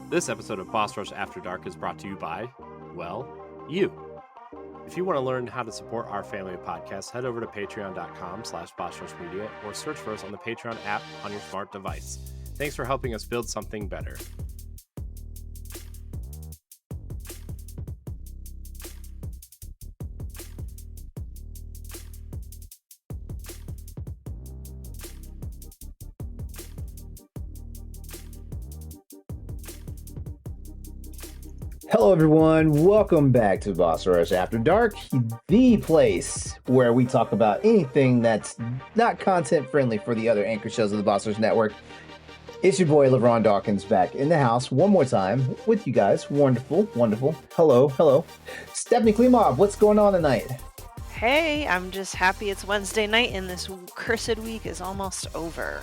This episode of Boss Rush After Dark is brought to you by, well, you. If you want to learn how to support our family of podcasts, head over to patreon.com/bossrushmedia or search for us on the Patreon app on your smart device. Thanks for helping us build something better. Hello, everyone. Welcome back to Boss Rush After Dark, the place where we talk about anything that's not content friendly for the other anchor shows of the Boss Rush Network. It's your boy LeRon Dawkins back in the house one more time with you guys. Wonderful, wonderful. Hello. Stephanie Klimov, what's going on tonight? Hey, I'm just happy it's Wednesday night and this cursed week is almost over.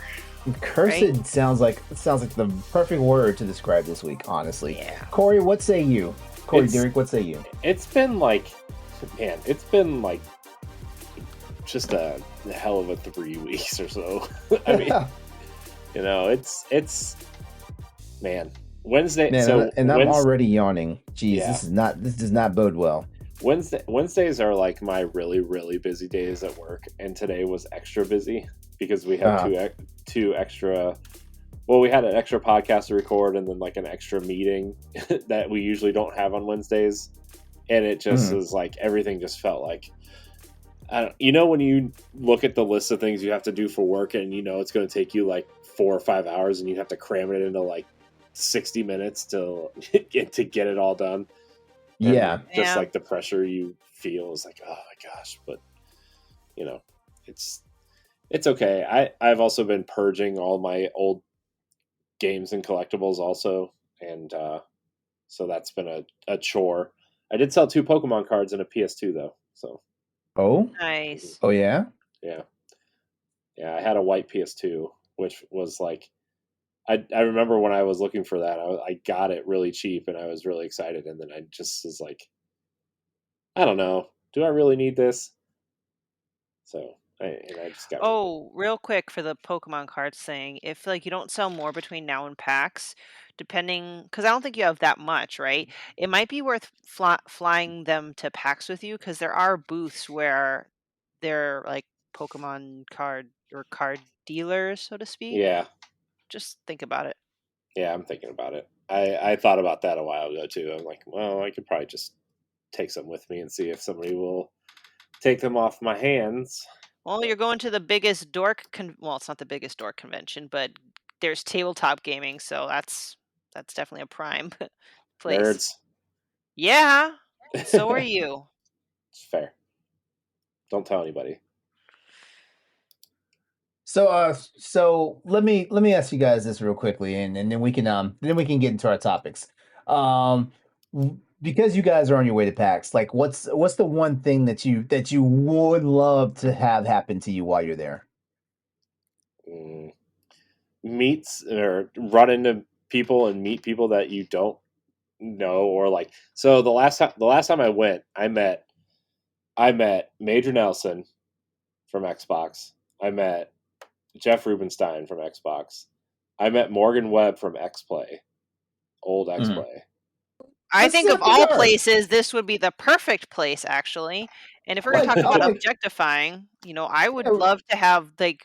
Cursed right? sounds like the perfect word to describe this week, honestly. Yeah. Corey, what say you? Derek, what say you? It's been just a hell of a 3 weeks or so. I mean, it's Wednesday. Man, I'm already yawning. Jeez, Yeah. This does not bode well. Wednesdays are like my really, really busy days at work, and today was extra busy because we have two extra. Well, we had an extra podcast to record, and then like an extra meeting that we usually don't have on Wednesdays, and it just is like everything just felt like. When you look at the list of things you have to do for work, and it's going to take you like 4 or 5 hours, and you have to cram it into like 60 minutes to get it all done. Yeah. Just like the pressure you feel is like, oh my gosh, but it's okay. I've also been purging all my old games and collectibles also, and so that's been a chore. I did sell 2 Pokemon cards and a PS2 though, so. Oh, nice. Oh yeah. Yeah. I had a white PS2, which was like, I remember when I was looking for that, I got it really cheap and I was really excited, and then I just was like, I don't know, do I really need this? So I just got. Real quick for the Pokemon cards thing, if like you don't sell more between now and PAX, depending, because I don't think you have that much, right? It might be worth flying them to PAX with you, because there are booths where they're like Pokemon card dealers, so to speak. Yeah. Just think about it. Yeah, I'm thinking about it. I thought about that a while ago too. I'm like, well, I could probably just take some with me and see if somebody will take them off my hands. Well, you're going to the biggest well, it's not the biggest dork convention, but there's tabletop gaming, so that's definitely a prime place. Nerds. Yeah, so are you. It's fair. Don't tell anybody. So let me ask you guys this real quickly, and then we can get into our topics. Because you guys are on your way to PAX, like what's the one thing that you would love to have happen to you while you're there? Meets or run into people and meet people that you don't know, or like, so the last time I went, I met Major Nelson from Xbox. I met Jeff Rubenstein from Xbox. I met Morgan Webb from XPlay, old XPlay. I think of all places, this would be the perfect place, actually. And if we're going to talk about objectifying, I would love to have like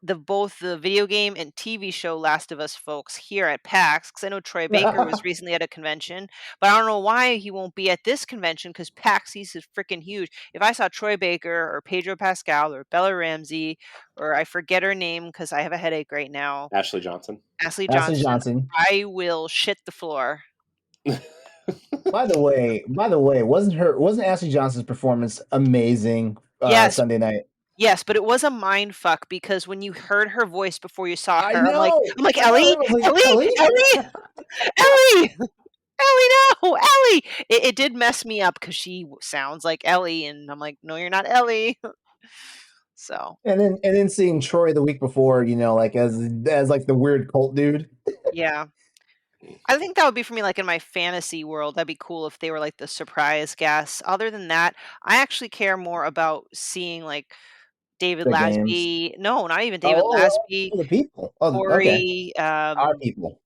both the video game and TV show Last of Us folks here at PAX, because I know Troy Baker was recently at a convention, but I don't know why he won't be at this convention, because PAX East is freaking huge. If I saw Troy Baker or Pedro Pascal or Bella Ramsey, or I forget her name because I have a headache right now, Ashley Johnson, I will shit the floor. By the way, wasn't Ashley Johnson's performance amazing Sunday night? Yes, but it was a mind fuck, because when you heard her voice before you saw her, I'm like Ellie, no, Ellie. It did mess me up because she sounds like Ellie, and I'm like, no, you're not Ellie. So. And then seeing Troy the week before, like as like the weird cult dude. Yeah. I think that would be for me, like in my fantasy world. That'd be cool if they were like the surprise guests. Other than that, I actually care more about seeing like David Lasby. No, not even David Lasby. The people. Corey. Okay. Our people.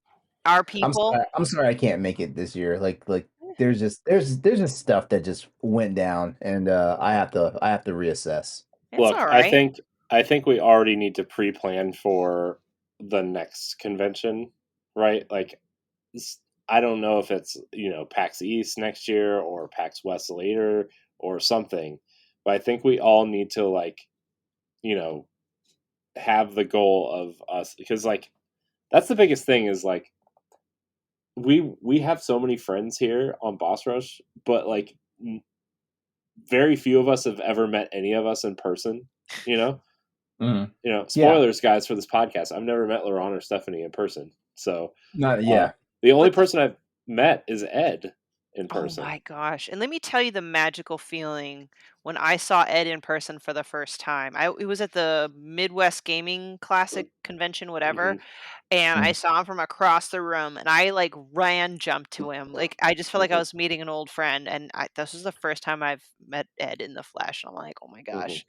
our people. I'm sorry I can't make it this year. Like there's just stuff that just went down, and I have to reassess. It's Look, all right. I think we already need to pre-plan for the next convention, right? Like I don't know if it's, PAX East next year or PAX West later or something, but I think we all need to like, you know, have the goal of us, because like that's the biggest thing is like we have so many friends here on Boss Rush, but like very few of us have ever met any of us in person, you know? Mhm. Yeah, Spoilers, guys, for this podcast. I've never met LeRon or Stephanie in person. So not uh, yeah. the only But person I've met is Ed in oh person. my gosh. And let me tell you the magical feeling when I saw Ed in person for the first time. It was at the Midwest Gaming Classic convention, whatever. Hmm. And I Mm. saw him from across the room and I like ran, jumped to him. Like I just felt like I Hmm. was meeting an old friend. And this was the first time I've met Ed in the flesh. And I'm like, oh my Hmm. gosh.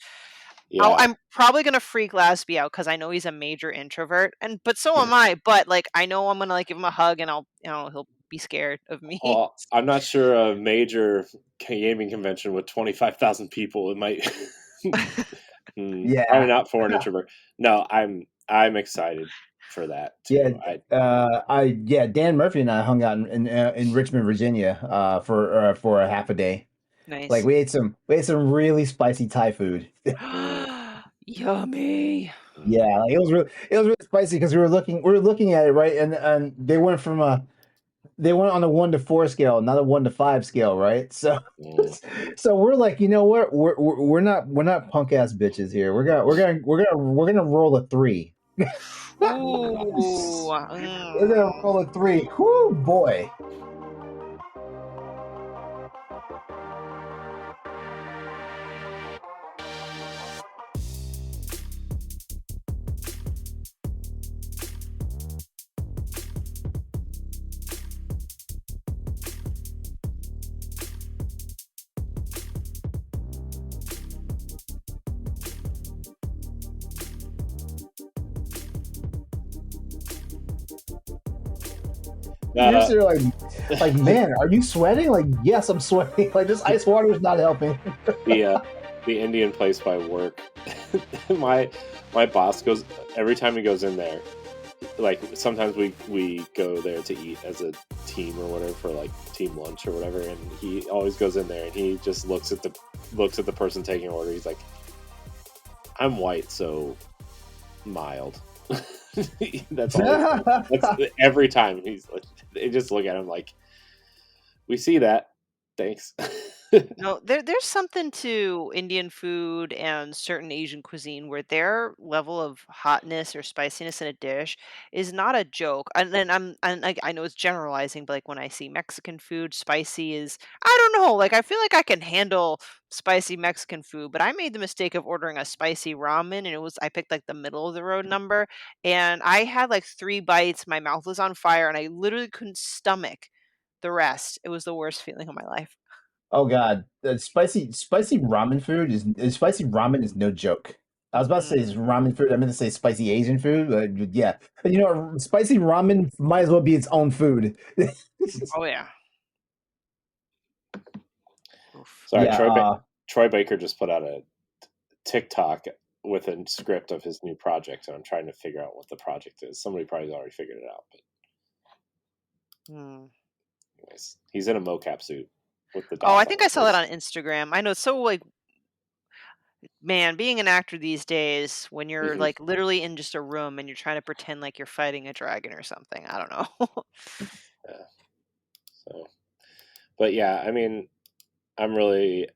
Yeah. I'm probably gonna freak Lasby out because I know he's a major introvert, but so am I. But like, I know I'm gonna like give him a hug, and he'll be scared of me. Well, I'm not sure a major gaming convention with 25,000 people. It might. Probably Yeah. not for an introvert. No, I'm excited for that Yeah, too. I Dan Murphy and I hung out in Richmond, Virginia, for a half a day. Like Nice. we ate some really spicy Thai food. mm, Yummy. mm, Yeah, like it was really spicy because we were looking at it, right, and they went on a 1 to 4 scale, not a 1 to 5 scale, right? So mm. so we're like, you know what, we're not punk ass bitches here. We're gonna roll a 3. Ooh. We're gonna roll a 3. Whoo boy. You're Uh, sitting like, man, are you sweating? Like, yes, I'm sweating. Like, this ice water is not helping. the uh, the Indian place by work. my my boss goes every time he goes in there. Like sometimes we go there to eat as a team or whatever for like team lunch or whatever, and he always goes in there and he just looks at the person taking order. He's like, "I'm white, so mild." That's all. That's every time he's like, they just look at him like, "We see that, thanks." No, there's something to Indian food and certain Asian cuisine where their level of hotness or spiciness in a dish is not a joke. And then I know it's generalizing, but like when I see Mexican food, spicy is I don't know, like I feel like I can handle spicy Mexican food, but I made the mistake of ordering a spicy ramen and I picked like the middle of the road number and I had like 3 bites, my mouth was on fire and I literally couldn't stomach the rest. It was the worst feeling of my life. Oh God, spicy ramen food is spicy ramen is no joke. I was about to say it's Mm. ramen food. I meant to say spicy Asian food. Yeah, spicy ramen might as well be its own food. Oh yeah. Oof. Sorry, Yeah. Troy Baker just put out a TikTok with a script of his new project, and I'm trying to figure out what the project is. Somebody probably already figured it out, but Hmm. anyways, he's in a mocap suit with the Oh, I dots on think I his saw that face. on Instagram. I know it's so like, man, being an actor these days, when you're Hmm. like literally in just a room and you're trying to pretend like you're fighting a dragon or something. I don't know. Yeah. So, but yeah, I mean, I'm really,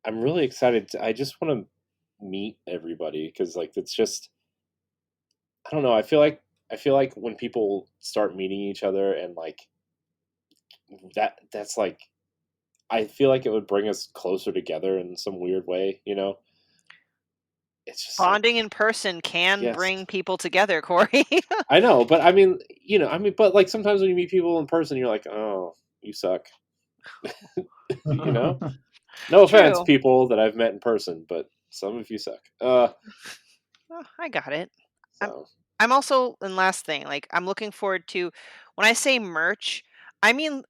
I'm really excited. I just want to meet everybody because, like, it's just, I don't know. I feel like when people start meeting each other and like that's like, I feel like it would bring us closer together in some weird way. It's just like, Bonding in person can yes, bring people together, Corey. I know, but I mean, but like sometimes when you meet people in person, you're like, oh, you suck. you know, no offense, True. people that I've met in person, but some of you suck. Oh, I got it. I'm So I'm also and last thing, like I'm looking forward to when I say merch, I mean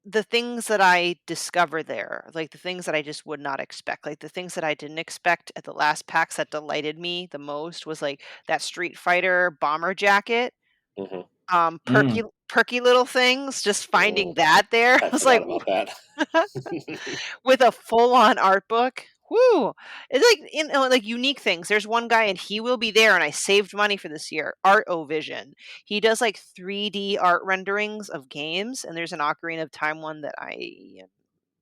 the things that I discover there, like the things that I just would not expect, like the things that I didn't expect at the last PAX that delighted me the most was like that Street Fighter bomber jacket. Mhm. Perky little things, just finding Mm, that there. I I was like, forgot about that. with a full-on art book. Woo! It's like, like unique things. There's one guy and he will be there, and I saved money for this year. Art O Vision. He does like 3D art renderings of games, and there's an Ocarina of Time one that I am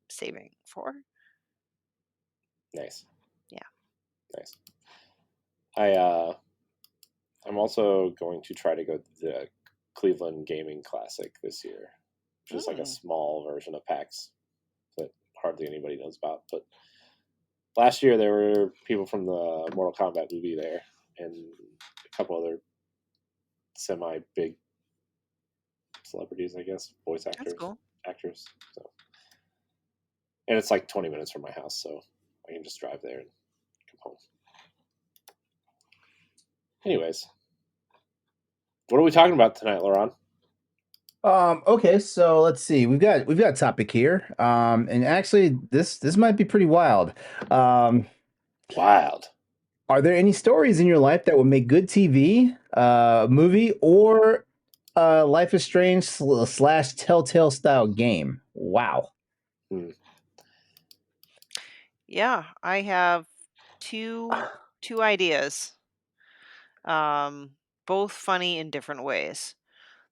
saving for. Nice. Yeah. Nice. I'm also going to try to go to the Cleveland Gaming Classic this year, which is like a Mm, small version of PAX that hardly anybody knows about. But last year there were people from the Mortal Kombat movie there, and a couple other semi big celebrities, I guess, voice that's actors, cool. So, and it's like 20 minutes from my house, so I can just drive there and come home. Anyways, what are we talking about tonight, LeRon? Okay, so let's see. We've got a topic here. And actually this might be pretty wild. Um, Wild. are there any stories in your life that would make good TV, movie, or Life is Strange slash Telltale style game? Wow. Hmm. Yeah, I have two ideas. Um, both funny in different ways.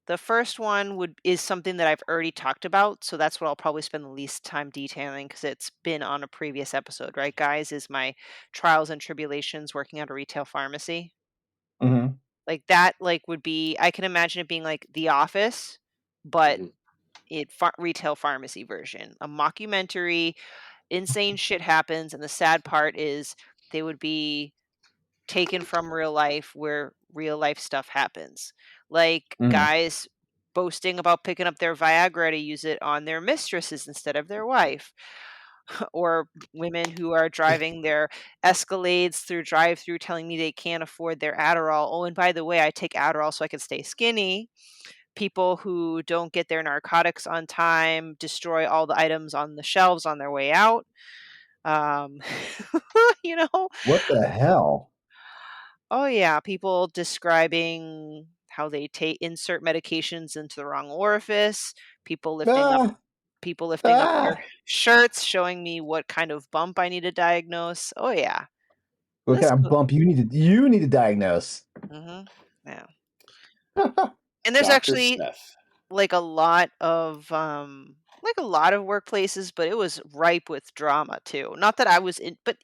The first one is something that I've already talked about, so that's what I'll probably spend the least time detailing because it's been on a previous episode, right, guys? Is my trials and tribulations working at a retail pharmacy. Hmm. Like that, like would be I can imagine it being like The Office, but Mm-hmm. retail pharmacy version, a mockumentary. Insane shit happens, and the sad part is they would be taken from real life where real life stuff happens. Like Mm. guys boasting about picking up their Viagra to use it on their mistresses instead of their wife. Or women who are driving their Escalades through drive-through telling me they can't afford their Adderall. Oh, and by the way, I take Adderall so I can stay skinny. People who don't get their narcotics on time, destroy all the items on the shelves on their way out. Um, you know, What the hell? oh yeah, people describing how they take insert medications into the wrong orifice, people lifting up Ah, people lifting up their ah. shirts showing me what kind of bump I need to diagnose. Oh yeah. What This kind of go bump you need to diagnose? Mhm. Yeah. And there's Dr. actually Steph. like a lot of workplaces, but it was ripe with drama too. Not that I was in, but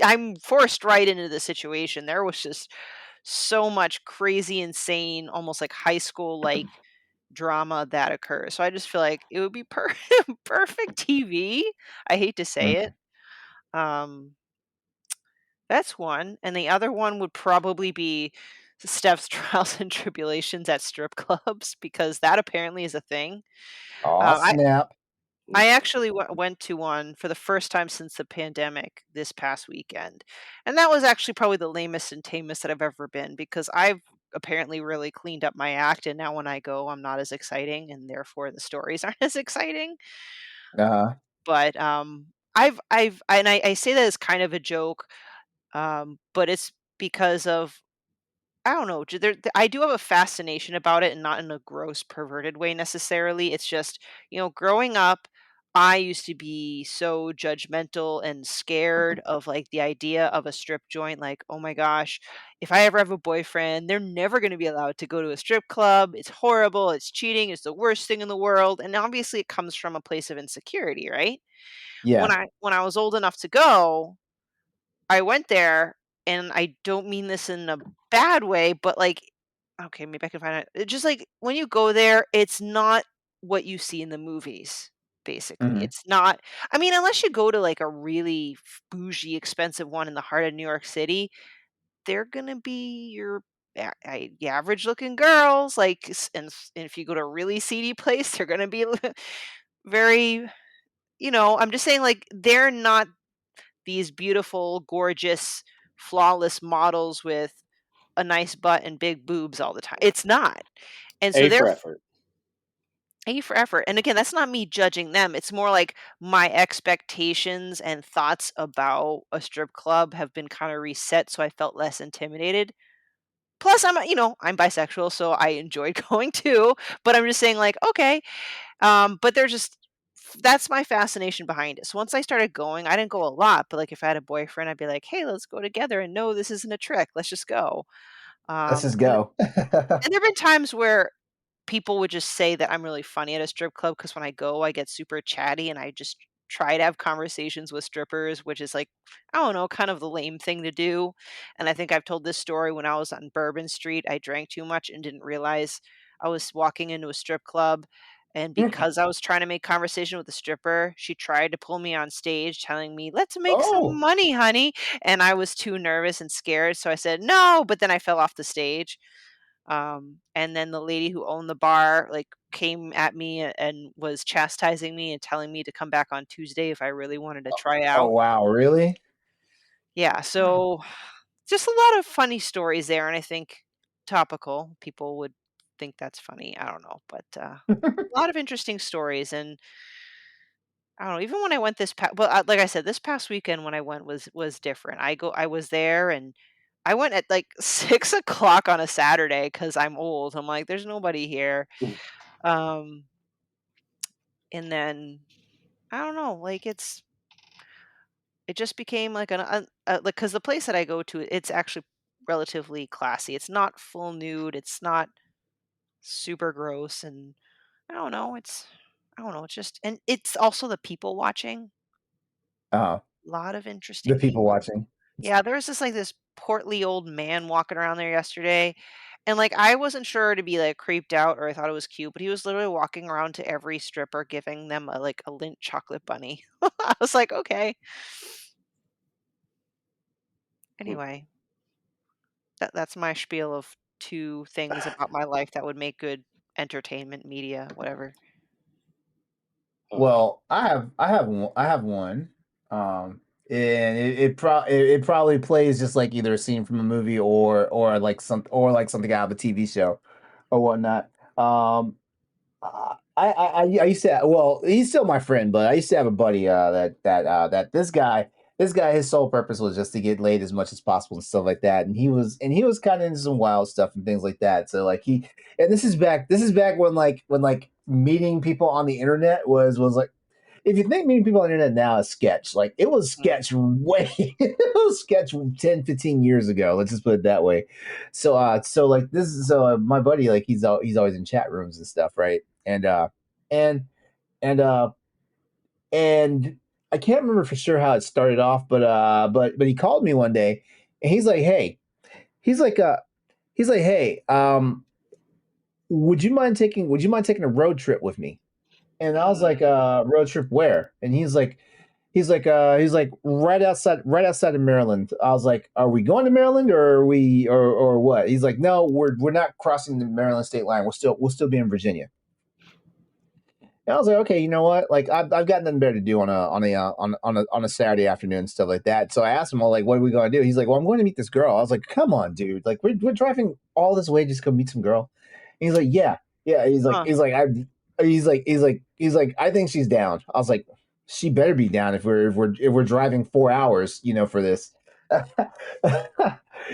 I'm forced right into the situation. There was just so much crazy, insane, almost like high school like drama that occurs. So I just feel like it would be perfect TV. I hate to say it. Um, that's one, and the other one would probably be Steph's trials and tribulations at strip clubs because that apparently is a thing. Oh, Um, I snap. I actually went to one for the first time since the pandemic this past weekend, and that was actually probably the lamest and tamest that I've ever been because I've apparently really cleaned up my act, and now when I go, I'm not as exciting, and therefore the stories aren't as exciting. Uh-huh. But I say that as kind of a joke, but it's because of I don't know. I do have a fascination about it, and not in a gross, perverted way necessarily. It's just, growing up, I used to be so judgmental and scared of like the idea of a strip joint. Like, oh my gosh, if I ever have a boyfriend, they're never going to be allowed to go to a strip club. It's horrible. It's cheating. It's the worst thing in the world. And obviously, it comes from a place of insecurity, right? When Yeah. I was old enough to go, I went there, and I don't mean this in a bad way, but, like okay, maybe I can find it just, like, when you go there, it's not what you see in the movies, basically. Mhm. It's not I mean, unless you go to, like, a really bougie, expensive one in the heart of New York City, they're gonna be your average looking girls, like, and if you go to a really seedy place, they're gonna be very I'm just saying, like, they're not these beautiful, gorgeous, flawless models with a nice butt and big boobs all the time. It's not. And so A for there effort. A for effort. And again, that's not me judging them. It's more like my expectations and thoughts about a strip club have been kind of reset, so I felt less intimidated. Plus, I'm bisexual, so I enjoyed going too. But I'm just saying, like, okay. But they're just that's my fascination behind it. So once I started going, I didn't go a lot, but like if I had a boyfriend, I'd be like, hey, let's go together. And no, this isn't a trick. Let's just go. Let's just And go. and there've been times where people would just say that I'm really funny at a strip club because when I go, I get super chatty and I just try to have conversations with strippers, which is like, I don't know, kind of the lame thing to do. And I think I've told this story when I was on Bourbon Street. I drank too much and didn't realize I was walking into a strip club. And because I was trying to make conversation with the stripper, she tried to pull me on stage, telling me, let's make some Oh, money, honey. And I was too nervous and scared. So I said, no, but then I fell off the stage. And then the lady who owned the bar, like, came at me and was chastising me and telling me to come back on Tuesday if I really wanted to try oh out. wow, really? Yeah, so just a lot of funny stories there, and I think topical. People would think that's funny. I don't know, but a lot of interesting stories, and I don't know. Even when I went like I said, this past weekend when I went was different. I was there, and I went at like 6 o'clock on a Saturday because I'm old. I'm like, there's nobody here. Um, and then I don't know, like it just became like like because the place that I go to, it's actually relatively classy. It's not full nude. It's not super gross, and I don't know. I don't know. It's just and it's also the people watching. Uh, A lot of the interesting people people. watching. Yeah, there was this portly old man walking around there yesterday, and, like, I wasn't sure to be, like, creeped out or I thought it was cute, but he was literally walking around to every stripper giving them a Lindt chocolate bunny. I was like, "Okay." Anyway, that's my spiel of 2 things about my life that would make good entertainment media, whatever. Oh, Well, I have one. And it probably plays just like either a scene from a movie or like something out of a TV show or whatnot. I used to well, he's still my friend, but I used to have a buddy that this guy his sole purpose was just to get laid as much as possible and stuff like that. And he was kind of into some wild stuff and things like that. So like he and this is back when like meeting people on the internet was like if you think meeting people on the internet now is sketch, like it was Mm. sketch way it was sketch 10, 15 years ago. Let's just put it that way. So like this is my buddy, like he's always in chat rooms and stuff, right? And and uh and I can't remember for sure how it started off, but he called me one day and he's like, hey, he's like he's like, hey, would you mind taking a road trip with me? And I was like, Mm. road trip where? And he's like right outside of Maryland. I was like, are we going to Maryland or are we or what? He's like, no, we're not crossing the Maryland state line. We'll still be in Virginia. And I was like, okay, you know what? Like, I've got nothing better to do on a Saturday afternoon and stuff like that. So I asked him, well, like, what are we going to do? He's like, well, I'm going to meet this girl. I was like, come on, dude. Like, we're driving all this way just to go meet some girl. And he's like, yeah, yeah. Huh. He's like, I think she's down. I was like, she better be down if we're driving 4 hours, for this.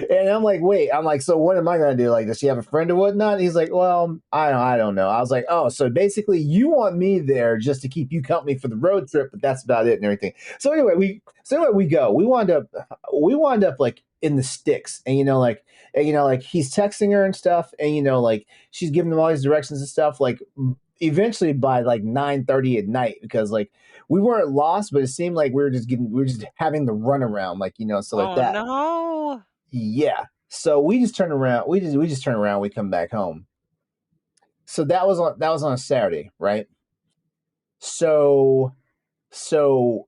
And I'm like, wait, I'm like, so what am I gonna do? Like, does she have a friend or whatnot? He's like, well, I don't know. I was like, oh, so basically you want me there just to keep you company for the road trip, but that's about it and everything. So anyway we go. We wound up like in the sticks, and like he's texting her and stuff, and like she's giving him all these directions and stuff. Like eventually by like 9:30 at night, because like we weren't lost, but it seemed like we were just having the runaround, like stuff like Oh, that. no. Yeah. So we just turn around. We just turn around. We come back home. So that was on a Saturday, right? So so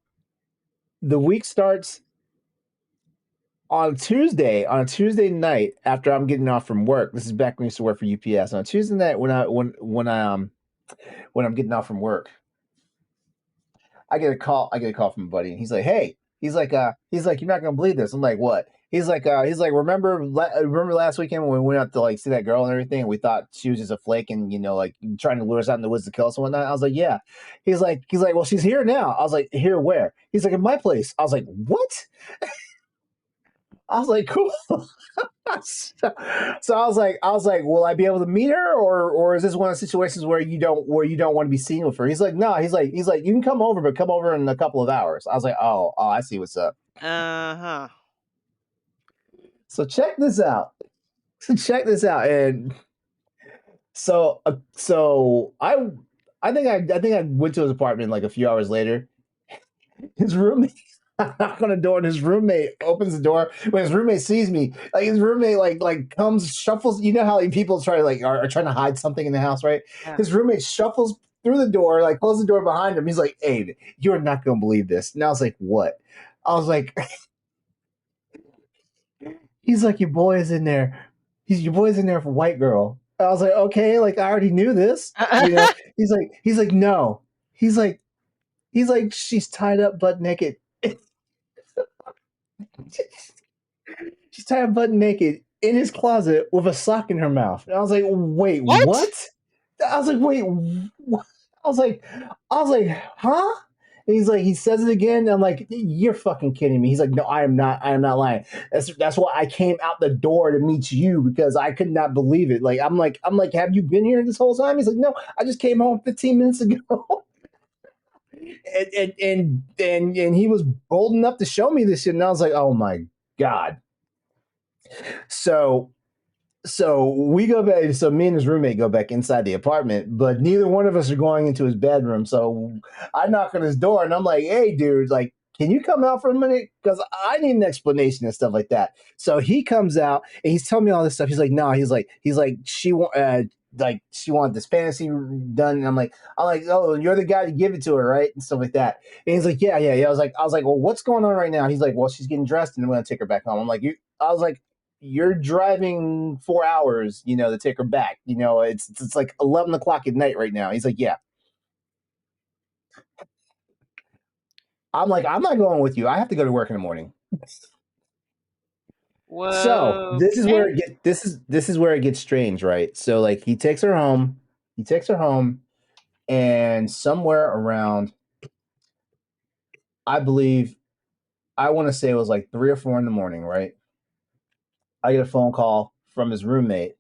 the week starts on a Tuesday night after I'm getting off from work. This is back when I used to work for UPS. On a Tuesday night when I'm getting off from work, I get a call. I get a call from a buddy, and he's like, "Hey," he's like, "You're not gonna believe this." I'm like, "What?" remember last weekend when we went out to like see that girl and everything, and we thought she was just a flake and like trying to lure us out in the woods to kill us and whatnot. I was like, yeah. He's like, well, she's here now. I was like, here where? He's like, in my place. I was like, what? I was like, cool. So I was like, will I be able to meet her, or is this one of the situations where you don't want to be seen with her? He's like, no. He's like, you can come over, but come over in a couple of hours. I was like, oh, I see what's up. Uh-huh. So check this out. And so I think I went to his apartment like a few hours later. His roommate knock on the door, and his roommate opens the door. When his roommate sees me, like his roommate like comes, shuffles. You know how people try to are trying to hide something in the house, right? Yeah. His roommate shuffles through the door, like closes the door behind him. He's like, "Hey, you're not gonna believe this." And I was like, "What?" I was like, "He's like, your boy is in there. Your boy's in there for white girl." I was like, "Okay, like I already knew this." He's like, "No." He's like, she's tied up butt naked. She's tied up butt naked in his closet with a sock in her mouth. And I was like, wait, what? I was like, wait, what? I was like, huh? And he's like, he says it again. And I'm like, you're fucking kidding me. He's like, no, I am not lying. That's why I came out the door to meet you, because I could not believe it. Like, I'm like, have you been here this whole time? He's like, no, I just came home 15 minutes ago. and he was bold enough to show me this shit. And I was like, oh my God. So we go back. So me and his roommate go back inside the apartment, but neither one of us are going into his bedroom. So I knock on his door and I'm like, "Hey, dude, like, can you come out for a minute? Because I need an explanation and stuff like that." So he comes out and he's telling me all this stuff. He's like, "No," he's like, she wanted this fantasy done. And I'm like, "Oh, you're the guy to give it to her, right?" And stuff like that. And he's like, yeah. I was like, "Well, what's going on right now?" He's like, "Well, she's getting dressed and I'm going to take her back home." I'm like, I was like, "You're driving 4 hours, to take her back. It's like 11 o'clock at night right now." He's like, "Yeah." I'm like, "I'm not going with you. I have to go to work in the morning." So Whoa. this is where this is where it gets strange, right? So like he takes her home, and somewhere around, I believe, I want to say it was like 3 or 4 in the morning, right? I get a phone call from his roommate.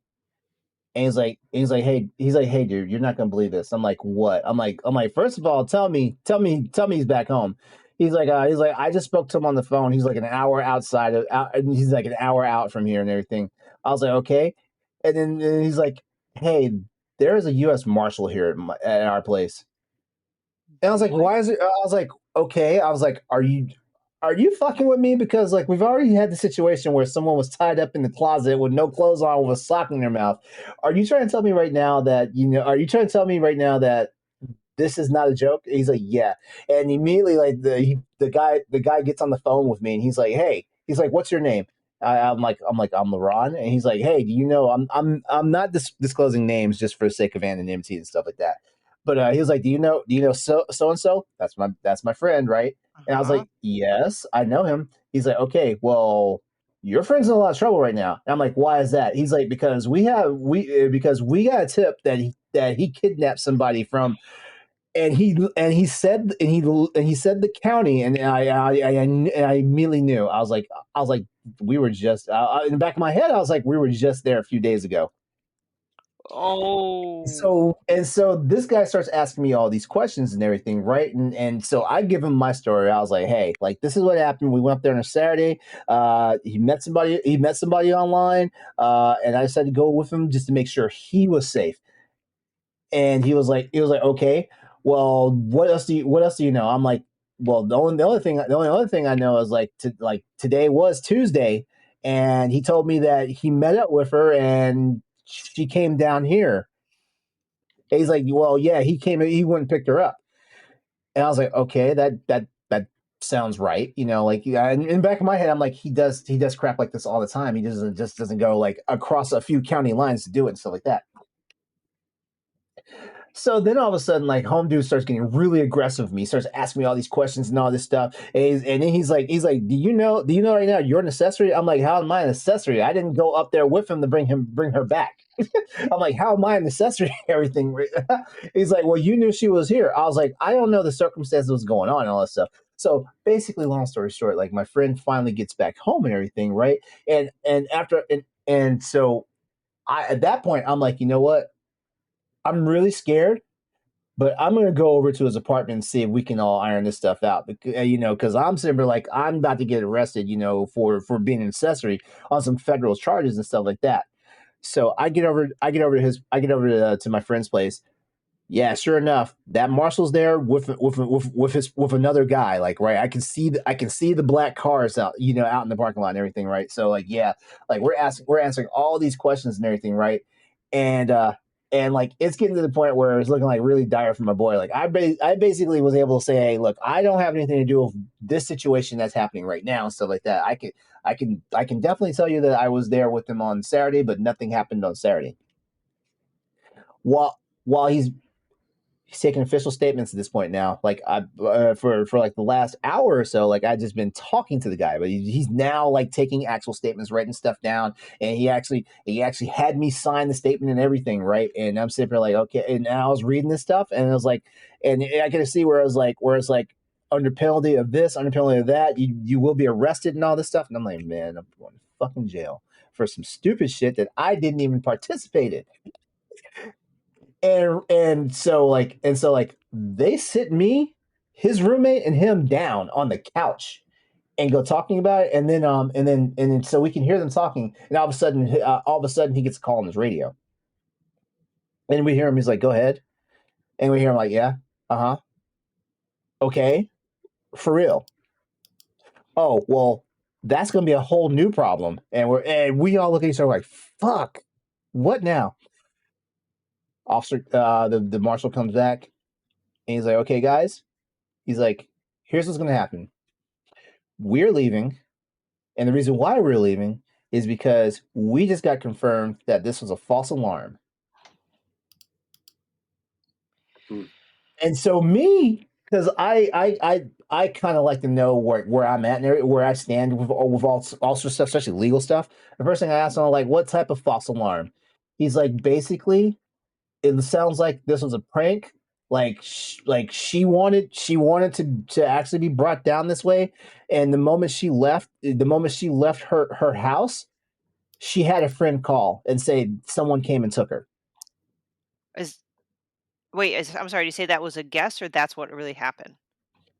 And hey, dude, you're not gonna believe this. I'm like, what? I'm like, first of all, tell me he's back home. He's like, I just spoke to him on the phone. He's like an hour he's like an hour out from here and everything. I was like, okay. And then he's like, hey, there is a U.S. Marshal here at our place. And I was like, why is it? I was like, okay. I was like, are you fucking with me? Because like we've already had the situation where someone was tied up in the closet with no clothes on with a sock in their mouth. Are you trying to tell me right now that this is not a joke? And he's like, yeah. And immediately like the guy gets on the phone with me and he's like, hey, he's like, what's your name? I'm like, I'm LeRon. And he's like, hey, do you know, I'm not disclosing names just for the sake of anonymity and stuff like that. But he was like, do you know so and so? That's my friend, right? And I was like, yes, I know him. He's like, okay, well, your friend's in a lot of trouble right now. And I'm like, why is that? He's like, because we got a tip that he kidnapped somebody from, and he said the county, and I immediately knew. I was like, we were just in the back of my head. I was like, we were just there a few days ago. Oh. So this guy starts asking me all these questions and everything, right? And so I give him my story. I was like, hey, like this is what happened. We went up there on a Saturday. He met somebody online, and I decided to go with him just to make sure he was safe. And he was like, okay, well, what else do you know? I'm like, well, the only other thing I know is like today was Tuesday, and he told me that he met up with her and she came down here. And he's like, well, yeah, he went and picked her up. And I was like, okay, that sounds right. Like, yeah, in the back of my head, I'm like, he does crap like this all the time. He doesn't go like across a few county lines to do it and stuff like that. So then all of a sudden, like home dude starts getting really aggressive with me, starts asking me all these questions and all this stuff. And then he's like, do you know right now you're an accessory? I'm like, how am I an accessory? I didn't go up there with him to bring her back. I'm like, how am I an accessory? Everything. He's like, well, you knew she was here. I was like, I don't know the circumstances was going on and all that stuff. So basically, long story short, like my friend finally gets back home and everything, right? And so I at that point I'm like, you know what? I'm really scared, but I'm gonna go over to his apartment and see if we can all iron this stuff out. Because I'm sitting there like I'm about to get arrested, for being an accessory on some federal charges and stuff like that. So I get over to my friend's place. Yeah, sure enough, that marshal's there with another guy. Like, right, I can see the black cars out in the parking lot and everything, right? So like, yeah, like we're answering all these questions and everything, right? And like it's getting to the point where it's looking like really dire for my boy. Like I basically was able to say, hey, look, I don't have anything to do with this situation that's happening right now and stuff like that. I can definitely tell you that I was there with him on Saturday, but nothing happened on Saturday. While he's taking official statements at this point now. Like for like the last hour or so, like I just been talking to the guy, but he's now like taking actual statements, writing stuff down, and he actually had me sign the statement and everything, right? And I'm sitting there like, okay, and I was reading this stuff, and it was like, and I could see where it's like under penalty of this, under penalty of that, you will be arrested and all this stuff, and I'm like, man, I'm going to fucking jail for some stupid shit that I didn't even participate in. And so they sit me, his roommate, and him down on the couch and go talking about it, and then so we can hear them talking, and all of a sudden he gets a call on his radio, and we hear him. He's like, "Go ahead," and we hear him like, "Yeah, uh-huh, okay, for real. Oh well, that's gonna be a whole new problem," and we all look at each other like, "Fuck, what now?" Officer, the marshal comes back, and he's like, "Okay, guys." He's like, here's what's going to happen. We're leaving. And the reason why we're leaving is because we just got confirmed that this was a false alarm. And so because I kind of like to know where I'm at and where I stand with all sorts of stuff, especially legal stuff. The first thing I asked him, like, what type of false alarm? He's like, basically, it sounds like this was a prank. Like she wanted to actually be brought down this way, and the moment she left her house, she had a friend call and say someone came and took her. I'm sorry, did you say that was a guess or that's what really happened?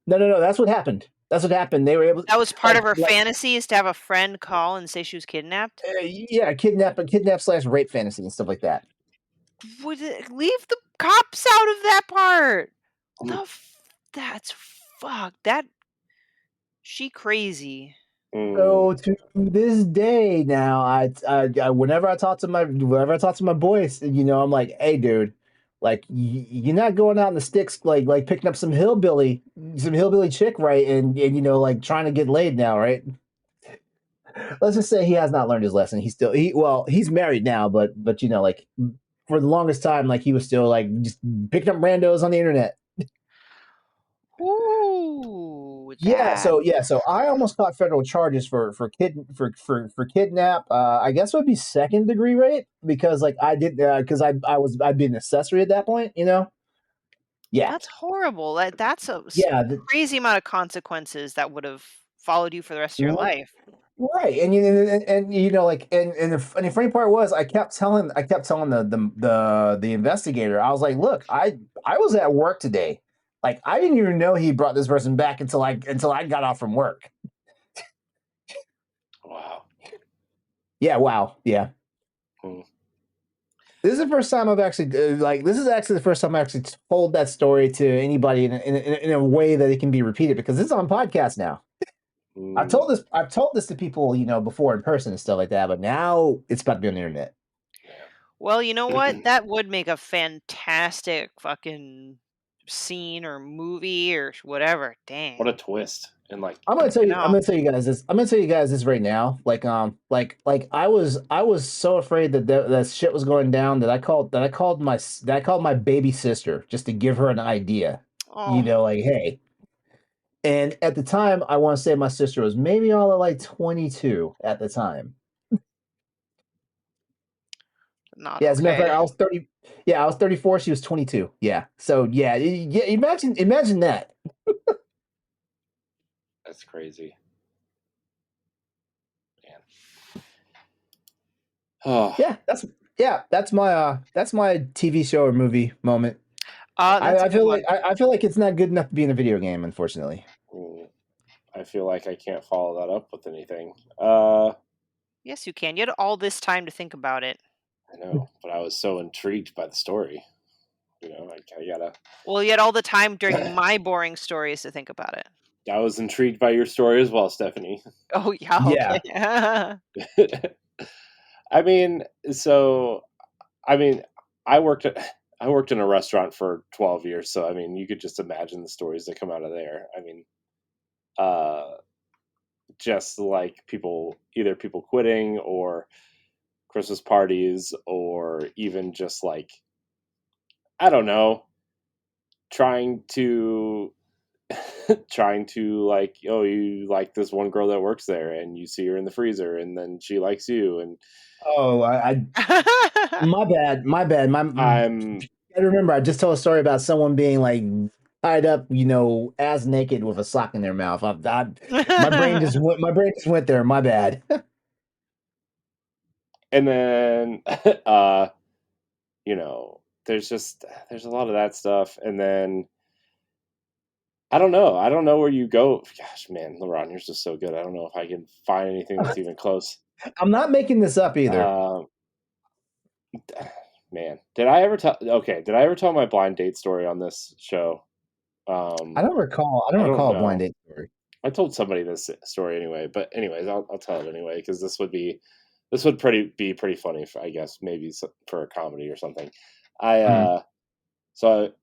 No, that's what happened. That's what happened. They were able. That was part of her fantasy, is to have a friend call and say she was kidnapped? Yeah, kidnap / rape fantasy and stuff like that. Leave the cops out of that part. That's fuck. She crazy. So to this day now, whenever I talk to my boys, I'm like, hey, dude, like you're not going out in the sticks, like picking up some hillbilly chick, right? And like trying to get laid now, right? Let's just say he has not learned his lesson. He's married now, but like for the longest time, like he was still like just picking up randos on the internet. Ooh, So I almost caught federal charges for kidnap. I guess it would be second degree rape because like I did because I'd be an accessory at that point. Yeah, that's horrible. That's a crazy amount of consequences that would have followed you for the rest of your life. Right, and like, and the funny part was, I kept telling the investigator, I was like, look, I was at work today, like I didn't even know he brought this person back until I got off from work. Wow. Yeah. Wow. Yeah. This is the first time I've actually this is actually the first time I actually told that story to anybody in a way that it can be repeated because it's on podcast now. I've told this to people, before in person and stuff like that, but now it's about to be on the internet. Well, you know what? That would make a fantastic fucking scene or movie or whatever. Dang. What a twist! And like, I'm gonna tell you. I'm No. gonna tell you guys this. I'm gonna tell you guys this right now. Like I was so afraid that shit was going down that I called my baby sister just to give her an idea. Oh, Like, hey. And at the time, I want to say my sister was maybe all of like 22 at the time. not Yeah, as a matter of fact, okay. I was 30. Yeah, I was 34. She was 22. Yeah. So yeah, yeah. Imagine that. that's crazy, man. Oh, That's my TV show or movie moment. That's a I good feel like one. I feel like it's not good enough to be in a video game, unfortunately. I feel like I can't follow that up with anything. Yes, you can. You had all this time to think about it. I know, but I was so intrigued by the story. I gotta. Well, you had all the time during my boring stories to think about it. I was intrigued by your story as well, Stephanie. Oh, yeah, Yeah. okay. I mean, so I mean, I worked at I worked in a restaurant for 12 years, so I mean, you could just imagine the stories that come out of there. I mean, uh, just like either people quitting or Christmas parties, or even just like I don't know, trying to trying to like, oh, you like this one girl that works there, and you see her in the freezer, and then she likes you, and Oh, my bad. My bad. I'm I remember I just told a story about someone being like tied up, as naked with a sock in their mouth. My brain just went there. My bad. and then there's a lot of that stuff, and then I don't know where you go. Gosh, man, LeRon, you're just so good. I don't know if I can find anything that's even close. I'm not making this up either. um Man, did I ever tell okay did I ever tell my blind date story on this show? I don't recall. I don't I don't recall a blind know. date story. I told somebody this story anyway, but anyways, I'll tell it anyway because this would be pretty funny for, I guess, maybe for a comedy or something. I Mhm. so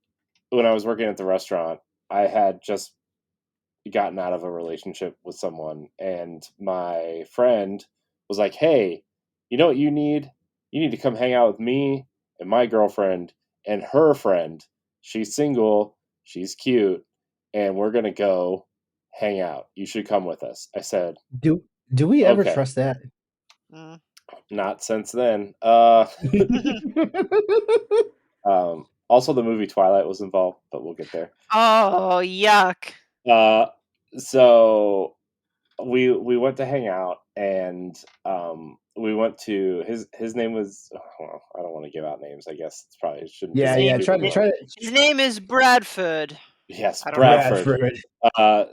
when I was working at the restaurant, I had just gotten out of a relationship with someone, and my friend was like, "Hey, you know what you need? You need to come hang out with me and my girlfriend and her friend. She's single, she's cute, and we're gonna go hang out. You should come with us." I said, Do we ever "Okay." trust that? Mm. Not since then. Also, the movie Twilight was involved, but we'll get there. Oh, yuck. Uh, so we went to hang out, and we went to his name was, well, I don't want to give out names. I guess it's probably shouldn't His give Yeah, other yeah. name people Try names. to. his name is Bradford. Yes, I don't know. Bradford. Bradford. Uh,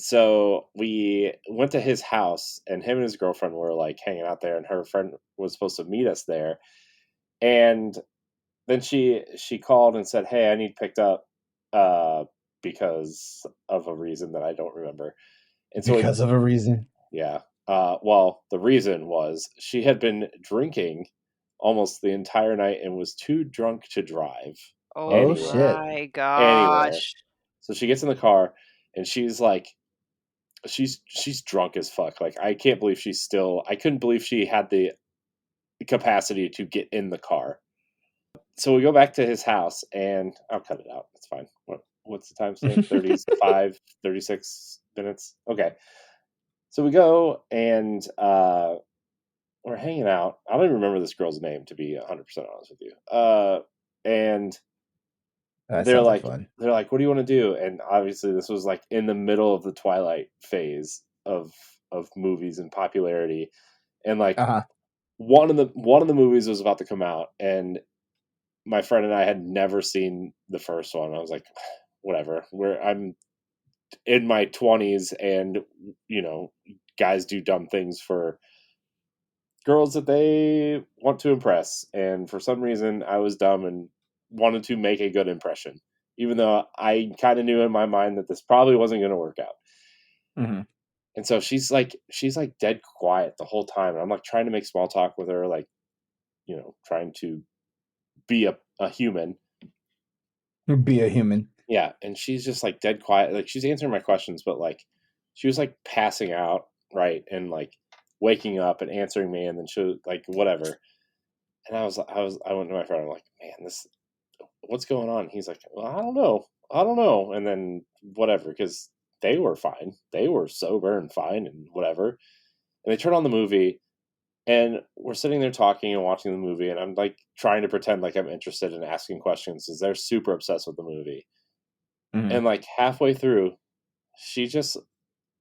so we went to his house, and him and his girlfriend were like hanging out there, and her friend was supposed to meet us there, and then she called and said, "Hey, I need picked up," uh, because of a reason that I don't remember. And so Because of a reason. yeah. Well, the reason was she had been drinking almost the entire night and was too drunk to drive Oh Oh anywhere. shit. my Anywhere. gosh. So she gets in the car, and she's like, she's drunk as fuck. Like, I can't believe I couldn't believe she had the capacity to get in the car. So we go back to his house, and I'll cut it out. It's fine. What's the time stamp? 35, 36 minutes. Okay. So we go, and we're hanging out. I don't even remember this girl's name, to be 100% honest with you. And That they're sounds like like, fun. "What do you want to do?" And obviously, this was like in the middle of the Twilight phase of movies and popularity, and like Uh-huh. one of the movies was about to come out, and my friend and I had never seen the first one. I was like, "Whatever." I'm in my 20s, and guys do dumb things for girls that they want to impress. And for some reason, I was dumb and wanted to make a good impression, even though I kind of knew in my mind that this probably wasn't going to work out. Mm-hmm. And so she's like dead quiet the whole time. And I'm like trying to make small talk with her, like, trying to be a human. Be a human. Yeah, and she's just like dead quiet. Like she's answering my questions, but like she was like passing out, right, and like waking up and answering me, and then she was like whatever. And I went to my friend. I'm like, man, this what's going on? He's like, well, I don't know. And then whatever, because they were fine. They were sober and fine and whatever. And they turn on the movie, and we're sitting there talking and watching the movie, and I'm like trying to pretend like I'm interested in asking questions because they're super obsessed with the movie. Mm-hmm. And like halfway through, she just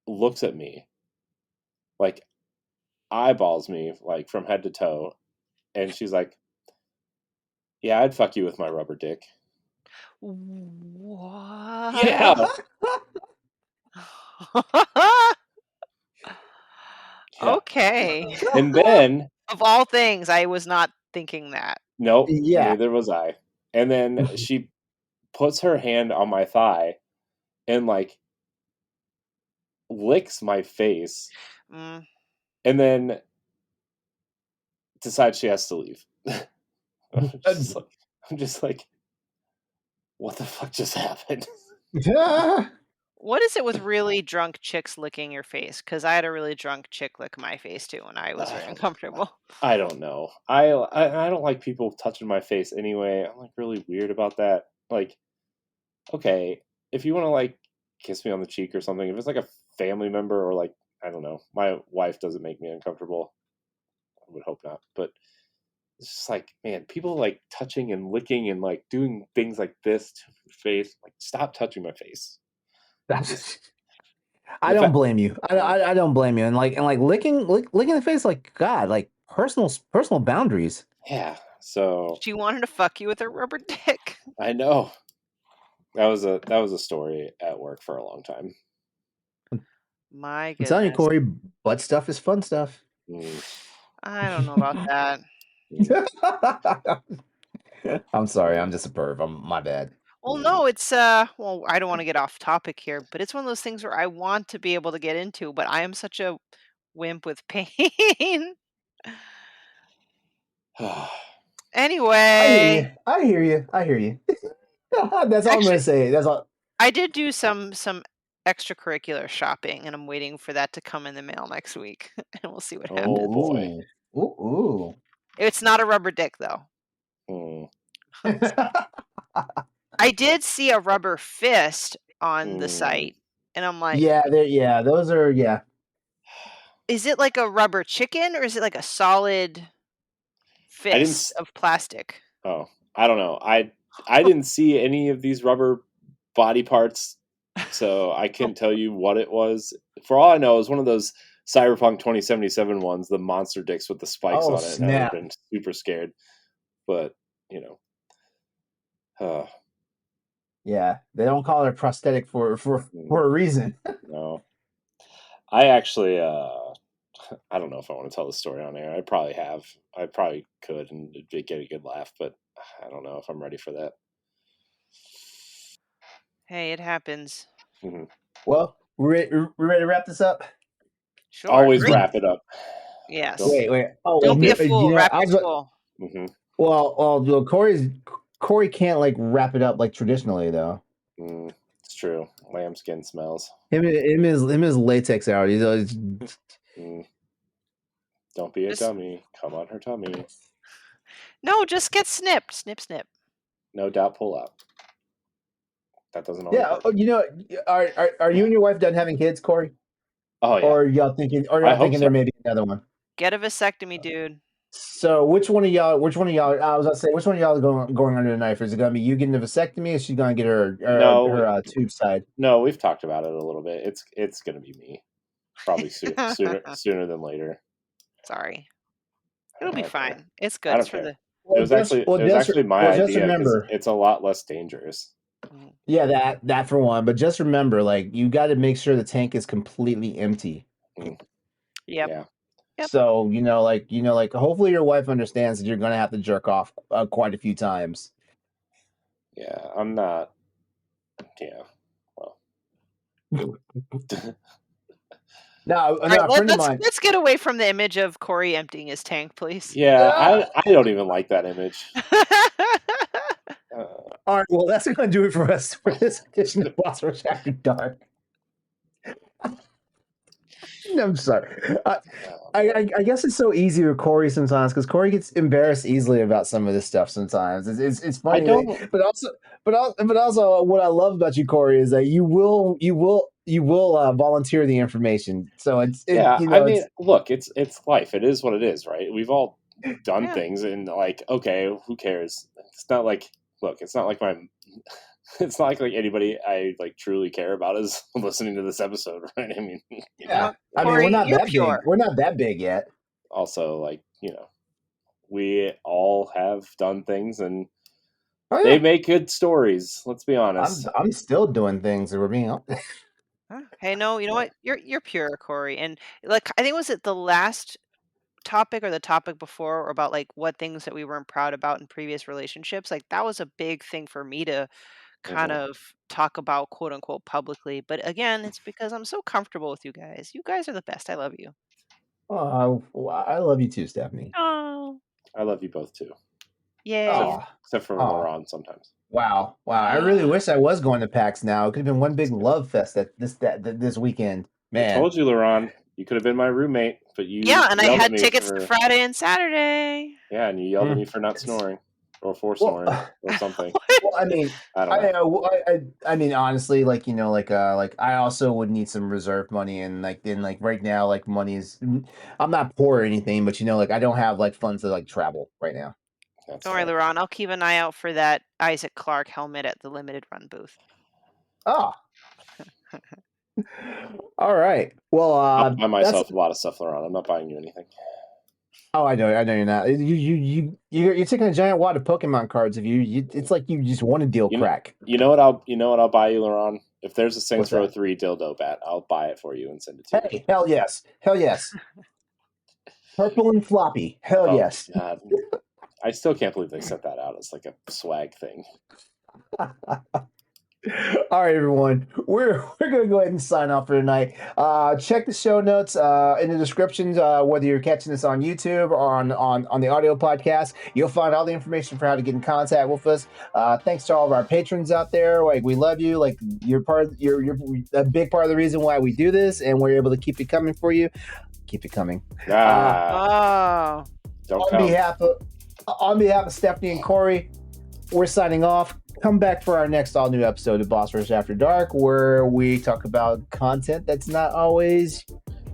looks at me, like eyeballs me, like from head to toe, and she's like, "Yeah, I'd fuck you with my rubber dick." What? Yeah. Yeah. Okay. And then, Of all things, I was not thinking that. nope, Yeah. neither was I. And then she puts her hand on my thigh and like licks my face, Mm. and then decides she has to leave. I'm just like, what the fuck just happened? What is it with really drunk chicks licking your face? Because I had a really drunk chick lick my face too, and I was very uncomfortable. I don't know. I don't like people touching my face anyway. I'm like really weird about that. Like, okay, if you want to like kiss me on the cheek or something, if it's like a family member or like I don't know, my wife doesn't make me uncomfortable. I would hope not, but it's just like, man, people like touching and licking and like doing things like this to my face. Like, stop touching my face. I don't blame you. I don't blame you. And like licking the face, like God, like personal boundaries. Yeah. So She wanted to fuck you with her rubber dick. I know that was a story at work for a long time. My I'm goodness. telling you, Corey, butt stuff is fun stuff. I don't know about that. I'm sorry, I'm just a perv. My bad. Well, no, it's well, I don't want to get off topic here, but it's one of those things where I want to be able to get into, but I am such a wimp with pain. Anyway, I hear you. That's all I'm actually, gonna say. That's all. I did do some extracurricular shopping, and I'm waiting for that to come in the mail next week, and we'll see what happens. Oh boy. Ooh. It's not a rubber dick though. I did see a rubber fist on the site, and I'm like, yeah, those are is it like a rubber chicken or is it like a solid fist of plastic? Oh, I don't know. I didn't see any of these rubber body parts, so I can't tell you what it was. For all I know, it was one of those Cyberpunk 2077 ones, the monster dicks with the spikes on it, snap. and I would have been super scared. But you know, yeah, they don't call it a prosthetic for a reason. No, I actually, I don't know if I want to tell the story on air. I probably have. I probably could, and it'd get a good laugh, but I don't know if I'm ready for that. Hey, it happens. Mm-hmm. Well, we're ready to wrap this up? Sure. Always wrap it up. Yes. Wait. Oh, don't be a fool. Wrap it full. Mm-hmm. Well, Corey can't like wrap it up like traditionally though. It's true. Lambskin smells. Him is latex out. He's always... Don't be a dummy. Come on her tummy. No, just get snipped. Snip, snip. No doubt pull out. That doesn't always work. You know, are you and your wife done having kids, Corey? Oh yeah. Or y'all thinking there may be another one? Get a vasectomy, dude. So which one of y'all? I was gonna say, which one of y'all is going under the knife? Is it gonna be you getting the vasectomy, or is she gonna get her tube side? No, we've talked about it a little bit. It's gonna be me, probably sooner than later. Sorry, it'll be fine. Care. It's good. It's care. for the. It was actually my idea because it's a lot less dangerous. Yeah, that for one. But just remember, like, you got to make sure the tank is completely empty. Yep. Yeah. So like hopefully your wife understands that you're gonna have to jerk off quite a few times. Yeah, I'm not. Yeah, well. No, a friend of mine. Let's get away from the image of Corey emptying his tank, please. Yeah, I don't even like that image. All right, well, that's going to do it for us for this edition of Boss Rush After Dark. I'm sorry. I guess it's so easy with Corey sometimes because Corey gets embarrassed easily about some of this stuff sometimes. It's funny, but also what I love about you, Corey, is that you will volunteer the information. So look, it's life. It is what it is, right? We've all done things, and like, okay, who cares? It's not like it's not like anybody I like truly care about is listening to this episode, right? I mean, yeah. I mean, we're not that big. We're not that big yet. Also, like, we all have done things, and they make good stories. Let's be honest. I'm still doing things that we're being honest. Hey, no, you know what? You're pure, Corey. And like, I think was it the last topic or the topic before about like what things that we weren't proud about in previous relationships? Like that was a big thing for me to kind of talk about, quote unquote, publicly. But again, it's because I'm so comfortable with you guys. You guys are the best. I love you. Oh, I love you too, Stephanie. Oh, I love you both too. Yay. Except for LeRon sometimes. Wow. I really wish I was going to PAX now. It could have been one big love fest this weekend. Man, I told you, LeRon, you could have been my roommate, but you and I had tickets for Friday and Saturday. Yeah, and you yelled at me for not snoring or for snoring or something. Well, I mean, I mean, honestly, like I also would need some reserve money, and right now, like money is. I'm not poor or anything, but I don't have like funds to like travel right now. Don't worry, LeRon. I'll keep an eye out for that Isaac Clarke helmet at the limited run booth. Oh. All right. Well, I'll buy myself a lot of stuff, LeRon. I'm not buying you anything. Oh, I know you're not. You're taking a giant wad of Pokemon cards. It's like you just want to deal crack. You know what I'll buy you, LeRon? If there's a Saints Row 3 dildo bat, I'll buy it for you and send it to you. Hell yes. Purple and floppy. Hell yes. God. I still can't believe they sent that out as like a swag thing. All right, everyone. We're going to go ahead and sign off for tonight. Check the show notes in the descriptions, whether you're catching this on YouTube or on the audio podcast. You'll find all the information for how to get in contact with us. Thanks to all of our patrons out there. Like, we love you. Like, you're a big part of the reason why we do this, and we're able to keep it coming for you. Keep it coming. On behalf of Stephanie and Corey, we're signing off. Come back for our next all-new episode of Boss Rush After Dark, where we talk about content that's not always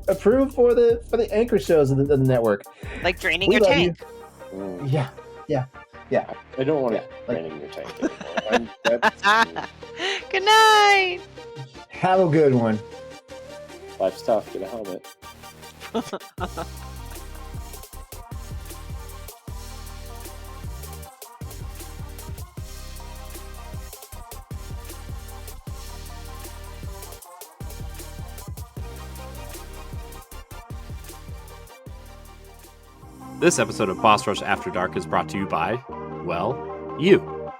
approved for the anchor shows of the network. Like draining your tank. Yeah. I don't want draining your tank anymore. Good night. Have a good one. Life's tough. Get a helmet. This episode of Boss Rush After Dark is brought to you by, you.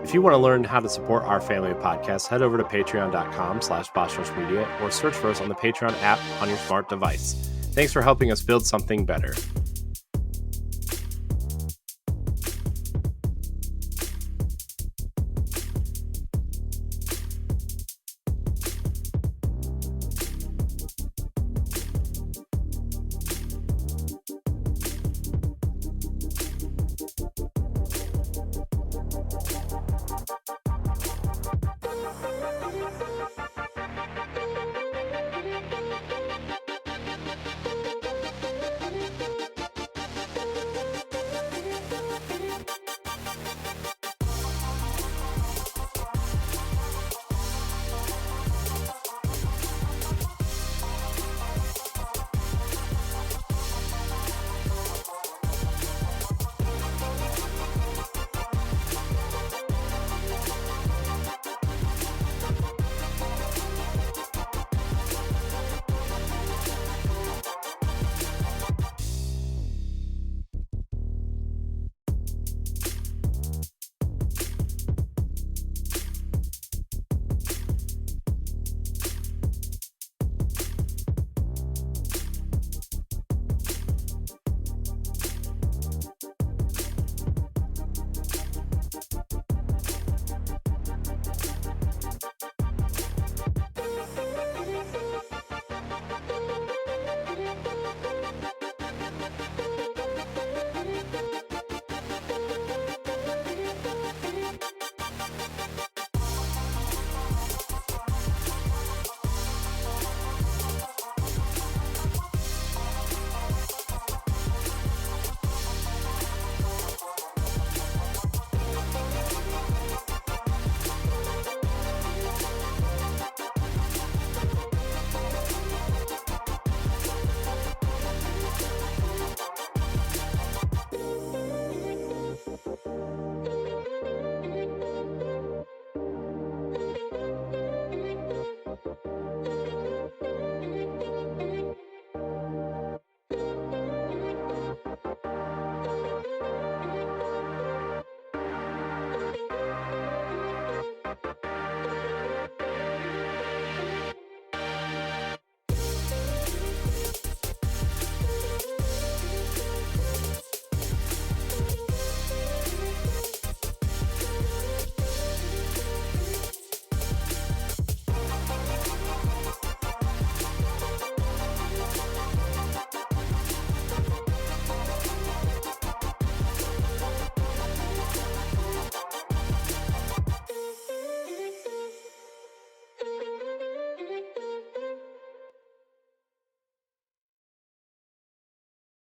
If you want to learn how to support our family of podcasts, head over to patreon.com/bossrushmedia or search for us on the Patreon app on your smart device. Thanks for helping us build something better.